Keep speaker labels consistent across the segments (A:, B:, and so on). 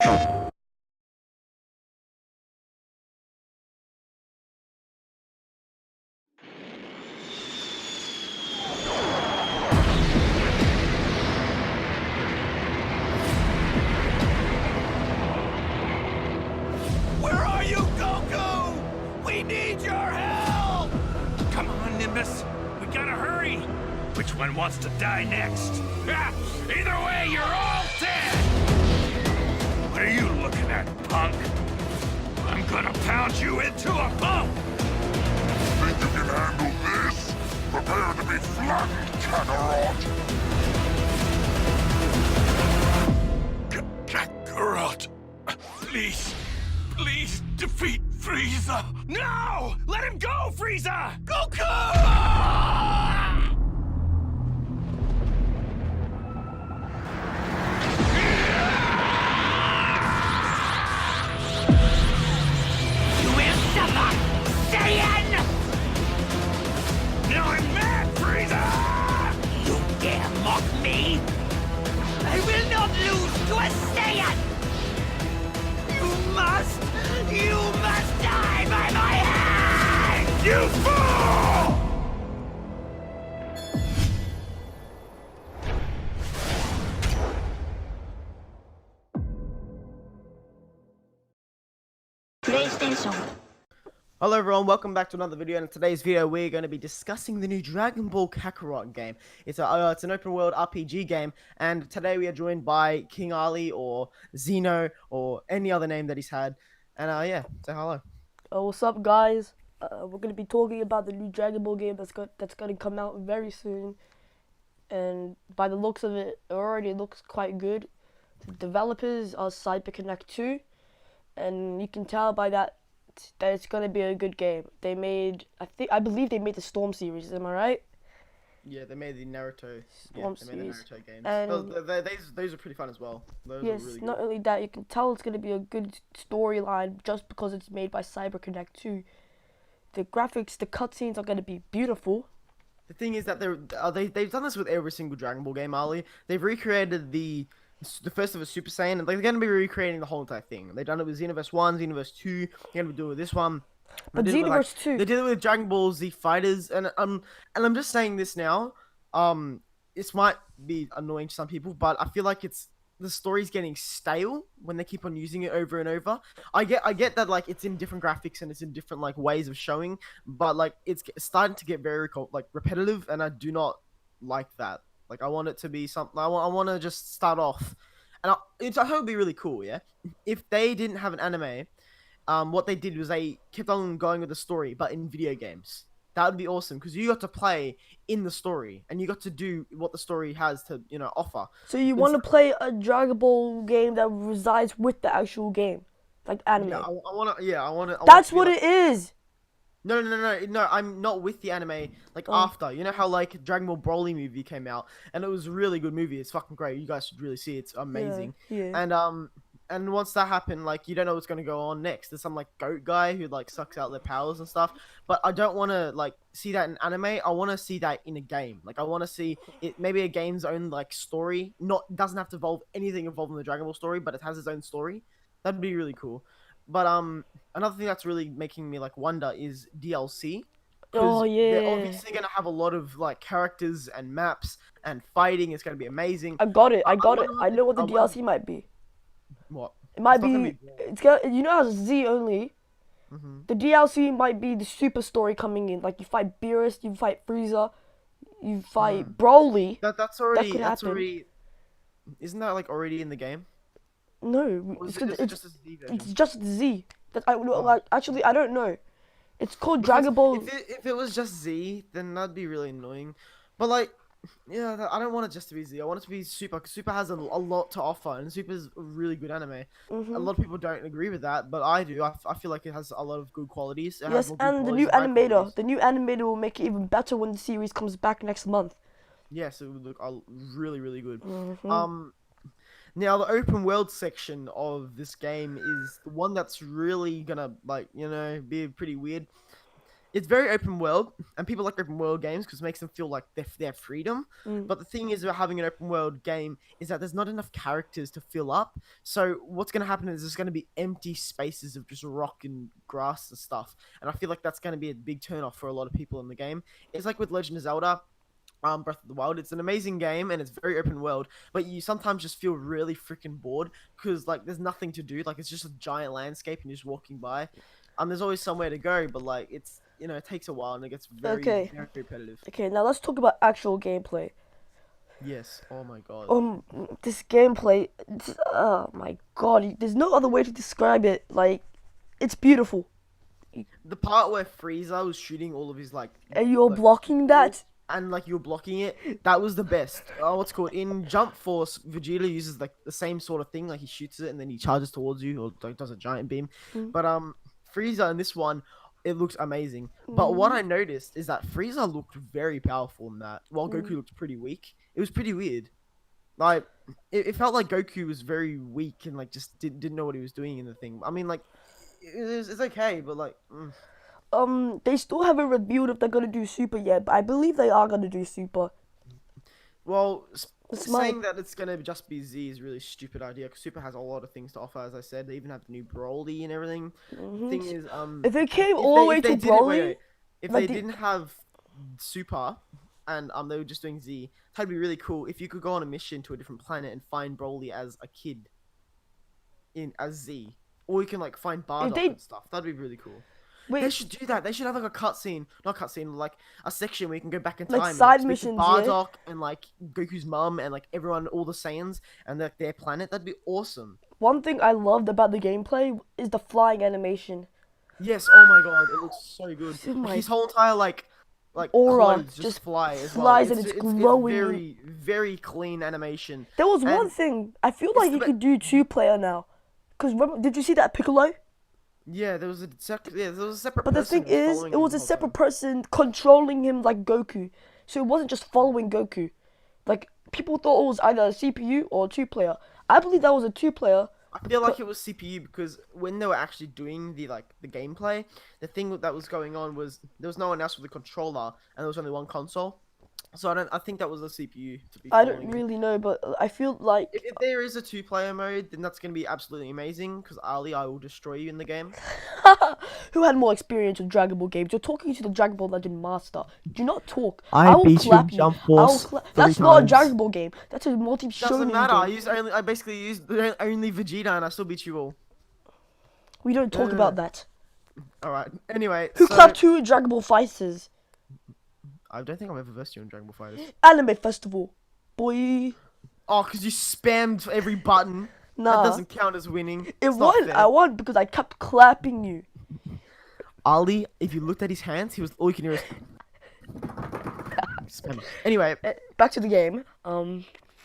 A: Where are you, Goku? We need your help! Come on, Nimbus. We gotta hurry. Which one wants to die next? Either way, you're all dead! What are you looking at, punk? I'm gonna pound you into a pulp!
B: Think you can handle this? Prepare to be flattened, Kakarot!
A: Kakarot! Please, please defeat Frieza! No! Let him go, Frieza! Goku! You will suffer, Saiyan! Now I'm mad, Frieza! You dare mock me? I will not lose to a Saiyan! You must die by my hand! You fool!
C: PlayStation.
D: Hello everyone, welcome back to another video, and in today's video we're going to be discussing the new Dragon Ball Kakarot game. It's an open world RPG game, and today we are joined by King Ali or Zeno or any other name that he's had. And yeah, say hello.
E: What's up, guys? We're gonna be talking about the new Dragon Ball game that's gonna come out very soon, and by the looks of it, it already looks quite good. The developers are CyberConnect 2, and you can tell by that it's gonna be a good game. They made, I believe they made the Storm series. Am I right?
D: Yeah, they made the Naruto.
E: Storm
D: They made the
E: series.
D: Naruto games.
E: And
D: Those are pretty fun as well. Those
E: yes,
D: are really
E: not
D: good.
E: only that, you can tell it's gonna be a good storyline just because it's made by CyberConnect 2. The graphics, the cutscenes are gonna be beautiful.
D: The thing is that they've done this with every single Dragon Ball game, Ali. They've recreated the first of a Super Saiyan, and they're going to be recreating the whole entire thing. They've done it with Xenoverse 1, Xenoverse 2, they're going to do it with this one.
E: But
D: They did it with,
E: Xenoverse 2,
D: they did it with Dragon Ball Z Fighters, and I'm just saying this now, this might be annoying to some people, but I feel like the story's getting stale when they keep on using it over and over. I get that, like, it's in different graphics and it's in different, like, ways of showing, but, like, it's starting to get very, like, repetitive, and I do not like that. Like, I want it to be something. I want to just start off, and I hope it'd be really cool. Yeah, if they didn't have an anime, what they did was they kept on going with the story, but in video games. That would be awesome because you got to play in the story, and you got to do what the story has to, offer.
E: so you want to play a Dragon Ball game that resides with the actual game, like anime.
D: Yeah, I want to. Yeah, I want to.
E: That's what it is.
D: No, I'm not with the anime, like, after. You know how, like, Dragon Ball Broly movie came out, and it was a really good movie. It's fucking great. You guys should really see it. It's amazing.
E: Yeah.
D: And once that happened, like, you don't know what's gonna go on next. There's some, like, goat guy who, like, sucks out their powers and stuff. But I don't want to, like, see that in anime. I want to see that in a game. Like, I want to see it, maybe a game's own, like, story. Doesn't have to involve anything involved in the Dragon Ball story, but it has its own story. That'd be really cool. But another thing that's really making me, like, wonder is DLC.
E: Oh yeah.
D: They're obviously gonna have a lot of, like, characters and maps and fighting. It's gonna be amazing.
E: I got it. I know what the
D: I
E: DLC might be.
D: What?
E: It might
D: It's not gonna
E: be. It's gonna. You know how Z only. The DLC might be the super story coming in. Like, you fight Beerus, you fight Frieza, you fight Broly.
D: That's already.
E: could
D: That's
E: happen.
D: already. Isn't that, like, already in the game?
E: No,
D: Or
E: it's
D: is it just a Z version?
E: it's just Z. Like, actually, I don't know. It's called Dragon Ball.
D: If it was just Z, then that'd be really annoying. But, like, yeah, I don't want it just to be Z. I want it to be Super. 'Cause Super has a lot to offer, and Super's a really good anime. A lot of people don't agree with that, but I do. I feel like it has a lot of good qualities. It has
E: Yes,
D: more good
E: and the
D: qualities
E: new
D: than bad
E: animator.
D: qualities.
E: The new animator will make it even better when the series comes back next month.
D: Yes, it would look really, really good.
E: Mhm.
D: Now the open world section of this game is the one that's really gonna, like, be pretty weird. it's very open world, and people like open world games because it makes them feel like they have freedom. But the thing is about having an open world game is that there's not enough characters to fill up. So what's going to happen is there's going to be empty spaces of just rock and grass and stuff, and I feel like that's going to be a big turnoff for a lot of people in the game. It's like with Legend of Zelda. Breath of the Wild. It's an amazing game and it's very open world, but you sometimes just feel really freaking bored because like there's nothing to do. Like it's just a giant landscape and you're just walking by. There's always somewhere to go, but like it's it takes a while and it gets very
E: Okay.
D: very repetitive.
E: Okay, now let's talk about actual gameplay.
D: Yes. Oh my god.
E: This gameplay, oh my god, there's no other way to describe it. Like, it's beautiful.
D: The part where Frieza was shooting all of his like
E: And you're blocking that?
D: and like you're blocking it, that was the best. What's called in Jump Force, Vegeta uses like the same sort of thing, like he shoots it and then he charges towards you or like does a giant beam. But Frieza in this one, it looks amazing. But what I noticed is that Frieza looked very powerful in that, while Goku looked pretty weak. It was pretty weird. Like it felt like Goku was very weak and like just didn't know what he was doing in the thing. I mean, like it's okay, but like.
E: They still haven't revealed if they're gonna do Super yet, but I believe they are gonna do Super.
D: Well,
E: It's
D: saying that it's gonna just be Z is a really stupid idea because Super has a lot of things to offer. As I said, they even have the new Broly and everything. Thing is,
E: If it came all the way to Broly,
D: if
E: like
D: they didn't have Super and they were just doing Z, that'd be really cool. If you could go on a mission to a different planet and find Broly as a kid, as Z, or you can like find Bardock and stuff. That'd be really cool.
E: wait,
D: They should do that. They should have like a cutscene, not cutscene, like a section where you can go back in
E: Like
D: time.
E: side
D: and speak to
E: missions, yeah?
D: Bardock and like Goku's mum and like everyone, all the Saiyans and like their planet. That'd be awesome.
E: one thing I loved about the gameplay is the flying animation.
D: Yes. Oh my god, it looks so good.
E: Oh my-
D: Like, his whole entire like
E: Aura
D: clothes
E: just
D: fly as
E: flies
D: well.
E: and it's glowing.
D: Very very clean animation.
E: There was one
D: And-
E: thing, I feel like you
D: the-
E: could do 2-player now. Because did you see that Piccolo?
D: Yeah, there was a separate.
E: But the
D: person
E: thing is,
D: following
E: it
D: him
E: was
D: the
E: a
D: whole
E: separate
D: time.
E: person controlling him like Goku. So it wasn't just following Goku. Like, people thought it was either a CPU or a 2-player. I believe that was a 2-player.
D: I feel like it was CPU because when they were actually doing the gameplay, the thing that was going on was there was no one else with a controller and there was only one console. So I think that was a CPU to be
E: I
D: following
E: don't
D: it.
E: really know, but I feel like...
D: If there is a 2-player mode, then that's going to be absolutely amazing because Ali, I will destroy you in the game.
E: Who had more experience with Dragon Ball games? You're talking to the Dragon Ball Legend Master. Do not talk.
D: I
E: will
D: beat you
E: clap
D: in Jump Force 3
E: That's not a
D: times.
E: Dragon Ball game. That's a multi-shonen
D: Doesn't matter.
E: game.
D: I basically used only Vegeta and I still beat you all.
E: We don't talk about that.
D: All right. Anyway,
E: Who
D: so
E: clapped 2 Dragon Ball Fighters?
D: I don't think I've ever versed you in Dragon Ball FighterZ.
E: Anime Festival. Boy.
D: Oh, because you spammed every button.
E: Nah.
D: That doesn't count as winning.
E: It
D: It's not
E: won.
D: fair.
E: I won because I kept clapping you.
D: Ali, if you looked at his hands, he was all you can hear is spam. Anyway,
E: Back to the game.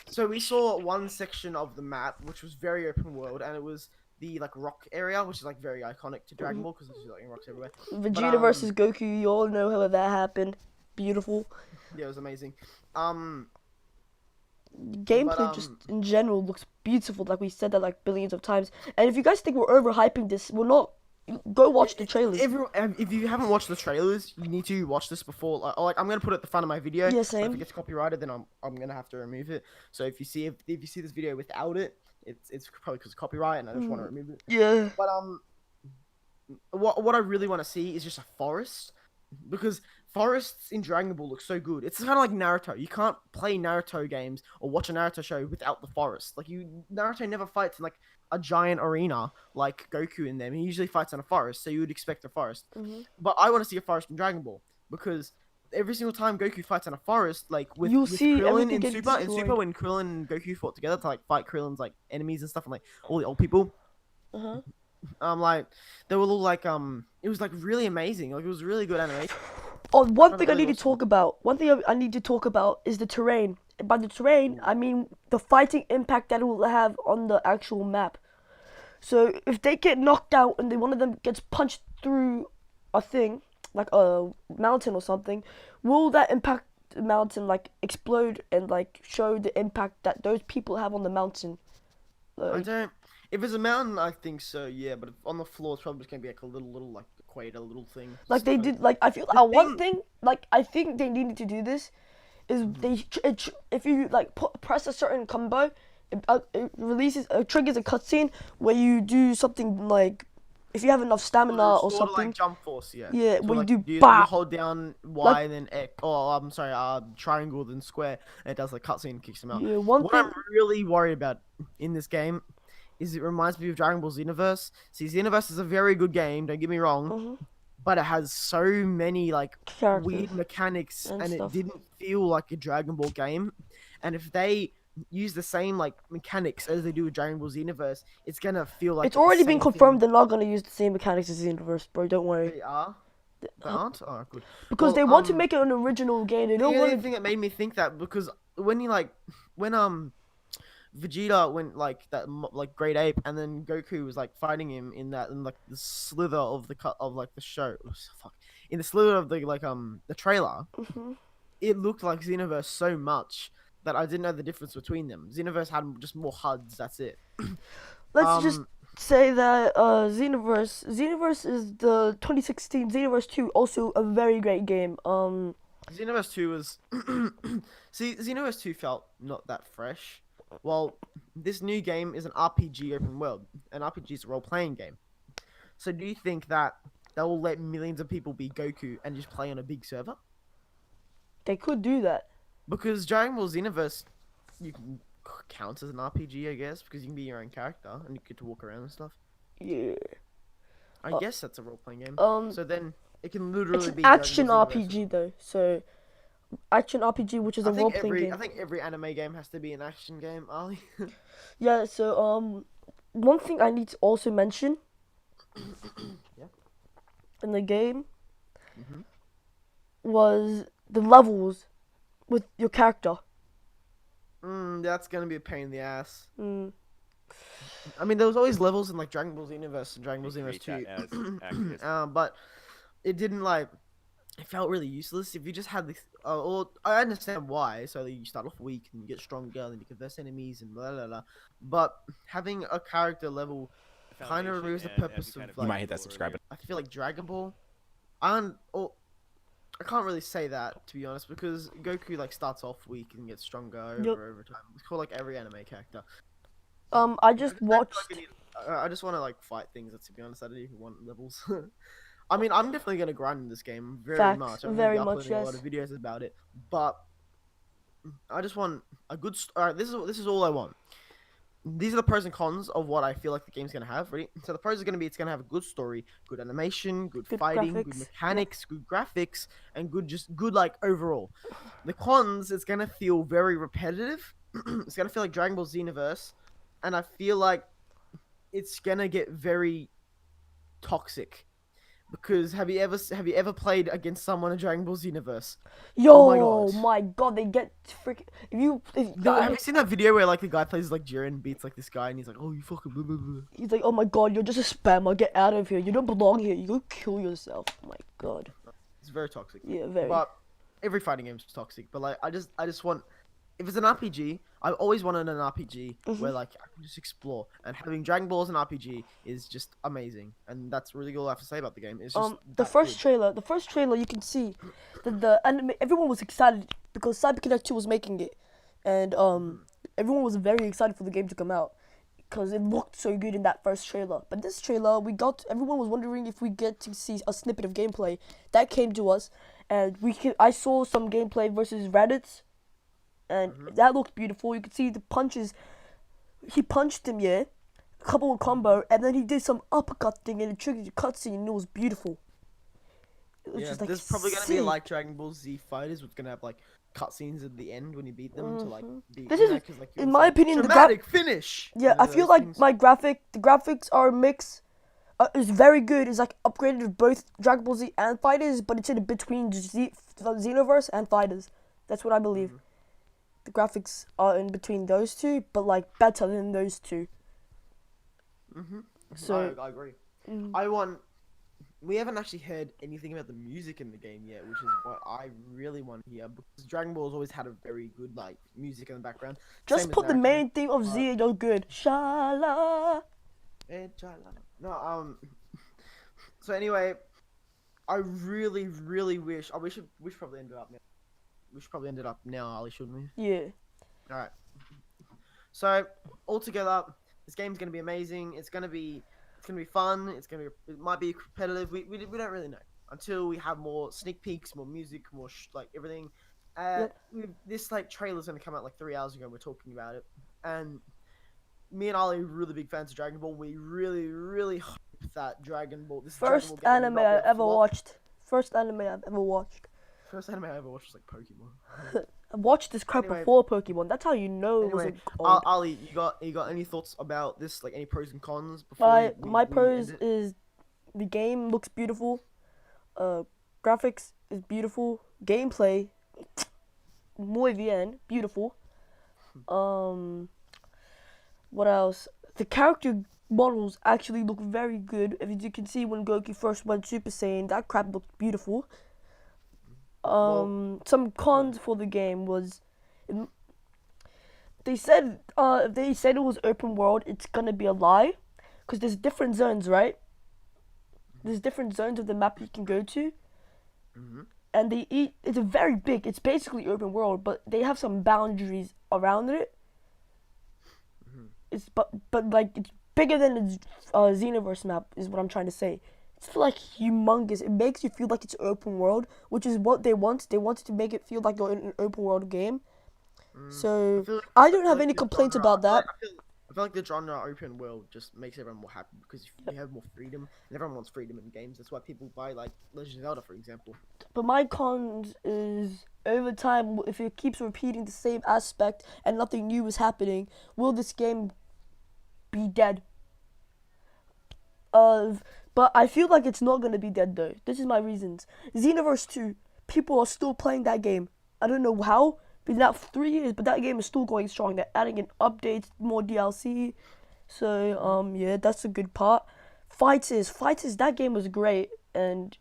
D: so we saw one section of the map which was very open world, and it was the like rock area, which is like very iconic to Dragon Ball because there's like rocks everywhere.
E: Vegeta versus Goku. You all know how that happened. Beautiful.
D: Yeah, it was amazing.
E: Gameplay just in general looks beautiful. Like we said that like billions of times. And if you guys think we're overhyping this, we're not. Go watch the trailers.
D: If you haven't watched the trailers, you need to watch this before. Like I'm gonna put it at the front of my video.
E: Yeah,
D: but
E: same.
D: if it gets copyrighted, then I'm gonna have to remove it. So if you see this video without it, it's probably because of copyright, and I just want to remove it.
E: Yeah.
D: But what I really want to see is just a forest, because forests in Dragon Ball look so good. It's kind of like Naruto. You can't play Naruto games or watch a Naruto show without the forest. Like Naruto never fights in like a giant arena like Goku in them. He usually fights in a forest, so you would expect a forest. But I want to see a forest in Dragon Ball because every single time Goku fights in a forest, like with
E: see
D: Krillin
E: everything
D: in
E: get
D: Super,
E: destroyed.
D: when Krillin and Goku fought together to like fight Krillin's like enemies and stuff, and like all the old people. Like they were all like it was like really amazing. Like it was really good animation.
E: Oh, one thing I
D: really
E: need to talk about. One thing I need to talk about is the terrain. And by the terrain, I mean the fighting impact that it will have on the actual map. So if they get knocked out and one of them gets punched through a thing, like a mountain or something, will that impact the mountain like explode and like show the impact that those people have on the mountain?
D: I don't. If it's a mountain, I think so. Yeah, but if on the floor, it's probably just gonna be like a little like antiquate a little thing.
E: Like they
D: So-
E: did. Like I feel
D: The
E: one
D: thing-
E: thing. Like I think they needed to do this. Is if you like press a certain combo, it releases triggers a cutscene where you do something like if you have enough stamina or
D: sort of
E: something.
D: like jump force, yeah.
E: Yeah,
D: So
E: where
D: like,
E: you do
D: you
E: bop.
D: hold down Y
E: Like-
D: then X. Oh, I'm sorry, triangle then square, and it does like cutscene and kicks them out.
E: Yeah, one
D: What
E: thing.
D: I'm really worried about in this game is it reminds me of Dragon Ball Xenoverse. See, Xenoverse is a very good game. Don't get me wrong,
E: Mhm.
D: but it has so many like
E: Characters
D: weird mechanics,
E: and
D: and it
E: stuff.
D: didn't feel like a Dragon Ball game. And if they use the same like mechanics as they do with Dragon Ball Xenoverse, it's gonna feel like
E: It's already
D: the
E: been
D: same
E: confirmed
D: thing.
E: they're not gonna use the same mechanics as the universe, bro. Don't worry.
D: They are. They aren't. Oh, good.
E: Because
D: Well,
E: they want to make it an original game. They
D: The
E: don't
D: only
E: want to.
D: thing that made me think that because when Vegeta went like that like Great Ape, and then Goku was like fighting him in like the slither of the cut of like the show. Fuck. In the slither of the the trailer,
E: Mhm.
D: it looked like Xenoverse so much that I didn't know the difference between them. Xenoverse had just more HUDs. That's it.
E: Let's just say that Xenoverse is the 2016 Xenoverse 2, also a very great game.
D: Xenoverse 2 was see, Xenoverse 2 felt not that fresh. Well, this new game is an RPG open world. An RPG is a role-playing game. So do you think that they will let millions of people be Goku and just play on a big server?
E: They could do that.
D: Because Dragon Ball Xenoverse, you can count as an RPG, I guess, because you can be your own character and you get to walk around and stuff.
E: Yeah.
D: I guess that's a role-playing game.
E: Um,
D: So then it can
E: It's
D: literally
E: an
D: be Dragon
E: action
D: Ball Xenoverse.
E: RPG though, so action RPG, which is a role playing game.
D: I think every anime game has to be an action game, Ali.
E: Yeah. So one thing I need to also mention.
D: Yeah.
E: In the game.
D: Mhm.
E: Was the levels with your character.
D: That's gonna be a pain in the ass.
E: Mm.
D: I mean, there was always levels in like Dragon Ball Xenoverse and Dragon Ball Xenoverse
A: Treat that
D: 2.
A: as accurate.
D: But it didn't like. It felt really useless if you just had this. Or I understand why. So you start off weak and you get stronger, and you can verse enemies and blah blah blah. But having a character level kind of
A: Foundation,
D: removes the
A: and as
D: purpose
A: you kind
D: of
A: of
D: like.
C: might hit that subscribe button.
D: I feel like Dragon Ball. I can't really say that to be honest because Goku like starts off weak and gets stronger over time. It's called like every anime character.
E: I just
D: I feel
E: watched.
D: like I just want to like fight things. To be honest, I don't even want levels. I mean, I'm definitely gonna grind in this game very
E: Facts,
D: much. I'm
E: very
D: gonna be
E: much,
D: uploading a lot
E: yes.
D: of videos about it, but I just want a good. Alright, this is all I want. These are the pros and cons of what I feel like the game's gonna have. Ready? So the pros are gonna be it's gonna have a good story, good animation, good fighting, good
E: graphics,
D: mechanics, good graphics, and good like overall. The cons, it's gonna feel very repetitive. It's gonna feel like Dragon Ball Xenoverse, and I feel like it's gonna get very toxic. Because have you ever played against someone in Dragon Ball Xenoverse?
E: Yo,
D: Oh
E: my god, they get freaking.
D: Have you seen that video where like the guy plays like Jiren beats like this guy and he's like, oh you fucking blah blah blah.
E: He's like, oh my god, you're just a spammer. Get out of here. You don't belong here. You go kill yourself. Oh my god.
D: It's very toxic.
E: Yeah, very.
D: But every fighting game is toxic. But like I just want, if it's an RPG, I've always wanted an RPG where like I can just explore. And having Dragon Ball as an RPG is just amazing. And that's really all I have to say about the game. It's just
E: The
D: that
E: first
D: good.
E: trailer, you can see that the anime. Everyone was excited because CyberConnect 2 was making it, and everyone was very excited for the game to come out because it looked so good in that first trailer. But this trailer, everyone was wondering if we get to see a snippet of gameplay that came to us, and I saw some gameplay versus Raditz. And that looked beautiful. You could see the punches. He punched him, yeah, a couple of combo, and then he did some uppercut thing, and it triggered a cutscene, and it was beautiful. It was
D: Yeah,
E: just, like,
D: there's probably gonna be
E: sick.
D: like Dragon Ball Z fighters, which gonna have like cutscenes at the end when you beat them to like. Be,
E: This
D: you
E: is-
D: know, 'cause, like,
E: in
D: it's
E: my
D: like,
E: opinion, the
D: dramatic finish.
E: Yeah,
D: you know,
E: I feel
D: those
E: like
D: things.
E: the graphics are a mix. It's very good. It's like upgraded with both Dragon Ball Z and Fighters, but it's in between Xenoverse and Fighters. That's what I believe. The graphics are in between those two, but like better than those two. So
D: I agree. We haven't actually heard anything about the music in the game yet, which is what I really want to hear because Dragon Ball's always had a very good like music in the background.
E: just
D: Same as
E: put the
D: Naruto.
E: main theme of Z and you're good. Shala.
D: No, so anyway, I really, really wish. We should probably ended up now. We should probably ended up now, Ali, shouldn't we?
E: Yeah.
D: All right. So altogether, this game's gonna be amazing. It's gonna be fun. It might be competitive. We don't really know until we have more sneak peeks, more music, more like everything.
E: Yep.
D: This like trailer's gonna come out like 3 hours ago. And we're talking about it, and me and Ali are really big fans of Dragon Ball. We really, really hope that Dragon Ball. This Dragon
E: First
D: Ball game will
E: anime
D: not be
E: I
D: a
E: ever
D: flop.
E: watched. First anime I've ever watched.
D: First anime I ever watched was like Pokemon.
E: I watched this crap
D: Anyway.
E: before Pokemon. That's how you know it
D: Anyway,
E: was old.
D: Ali, you got any thoughts about this? Like any pros and cons? Before
E: My
D: we
E: pros
D: end it?
E: is the game looks beautiful. Graphics is beautiful. Gameplay, muy bien, beautiful. What else? The character models actually look very good. As you can see, when Goku first went Super Saiyan, that crap looked beautiful. Some cons for the game was, they said if they said it was open world, it's gonna be a lie, because there's different zones, right? There's different zones of the map you can go to, and it's a very big. It's basically open world, but they have some boundaries around it. It's but like it's bigger than its Xenoverse map is what I'm trying to say. It's like humongous. It makes you feel like it's open world, which is what they want. They wanted to make it feel like you're in an open world game. So I don't have any complaints about that.
D: I feel like the genre open world just makes everyone more happy because you have more freedom, and everyone wants freedom in games. That's why people buy like Legend of Zelda, for example.
E: But my cons is over time, if it keeps repeating the same aspect and nothing new is happening, will this game be dead? But I feel like it's not gonna be dead though. This is my reasons. Xenoverse 2, people are still playing that game. I don't know how. Been out for 3 years, but that game is still going strong. They're adding in updates, more DLC. So yeah, that's a good part. Fighters, that game was great, and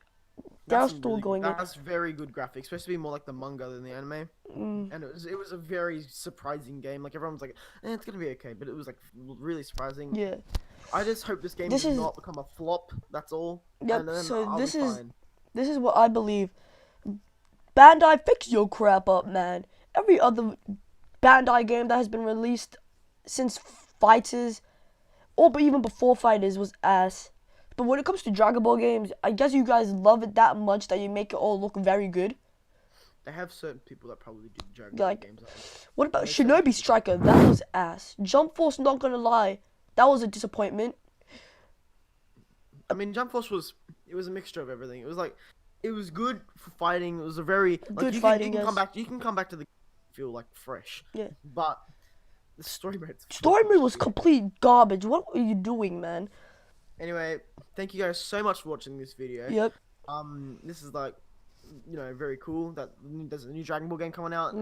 E: they're still going.
D: That's very good graphics. Supposed to be more like the manga than the anime, and it was a very surprising game. Like everyone was like, it's gonna be okay, but it was like really surprising.
E: Yeah.
D: I just hope this game does not become a flop. That's all.
E: Yep. So this is what I believe. Bandai, fix your crap up, man. Every other Bandai game that has been released since Fighters, but even before Fighters, was ass. But when it comes to Dragon Ball games, I guess you guys love it that much that you make it all look very good.
D: They have certain people that probably do Dragon Ball games.
E: What about Shinobi Striker? That was ass. Jump Force, not gonna lie, that was a disappointment.
D: I mean, Jump Force was a mixture of everything. It was like, it was good for fighting. It was a very
E: good fighting.
D: You can come back to the feel like fresh.
E: Yeah.
D: But the story
E: mode was complete garbage. What were you doing, man?
D: Anyway, thank you guys so much for watching this video.
E: Yep.
D: This is like, very cool that there's a new Dragon Ball game coming out.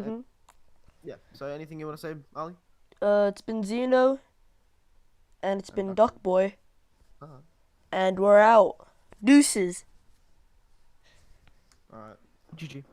D: Yeah. So anything you want to say, Ali?
E: It's been Xeno, and it's been Duckboiii, and we're out. Deuces.
D: All right. GG.